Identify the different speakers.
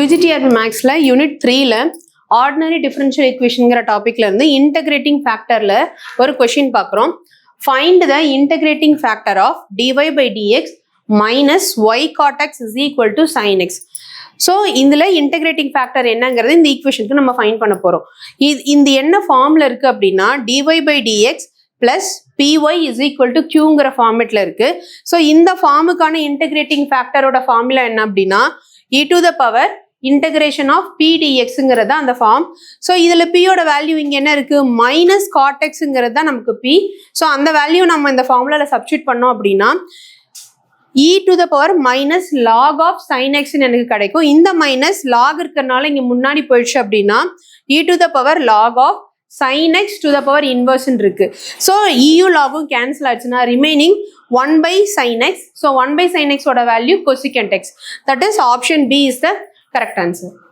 Speaker 1: UGTRB Maxல unit 3ல ordinary differential ஈக்குவேஷன்ங்கிற டாபிக்ல இருந்து இன்டகிரேட்டிங் ஃபேக்டர்ல ஒரு கொஸ்டின் பார்க்குறோம். Find the integrating factor of dy by dx minus y cot x is equal to sin x. So இதில் இன்டகிரேட்டிங் ஃபேக்டர் என்னங்கிறது இந்த ஈக்குவேஷனுக்கு நம்ம ஃபைண்ட் பண்ண போகிறோம். இந்த என்ன ஃபார்மில் இருக்குது அப்படின்னா dy by dx plus py is equal to qங்கிற ஃபார்மேட்டில் இருக்குது. ஸோ இந்த ஃபார்முக்கான இன்டகிரேட்டிங் ஃபேக்டரோட ஃபார்முலா என்ன அப்படின்னா e to the power integration of p dxங்கிறது அந்த ஃபார்ம். ஸோ இதில் பியோட வேல்யூ இங்கே என்ன இருக்குது மைனஸ் காட் எக்ஸுங்கிறது தான் நமக்கு பி. ஸோ அந்த வேல்யூ நம்ம இந்த ஃபார்முலாவில் சப்ஸ்டியூட் பண்ணோம் அப்படின்னா e to the power minus log of sin x எனக்கு கிடைக்கும். இந்த மைனஸ் லாக் இருக்கிறதுனால இங்கே முன்னாடி போயிடுச்சு அப்படின்னா e to the power log of sin x to the power inverse இருக்கு. ஸோ eu லாகும் கேன்சல் ஆச்சுன்னா remaining 1 by sin x. So 1 by sin x ஓட value cosecant x. That is option B is the correct answer.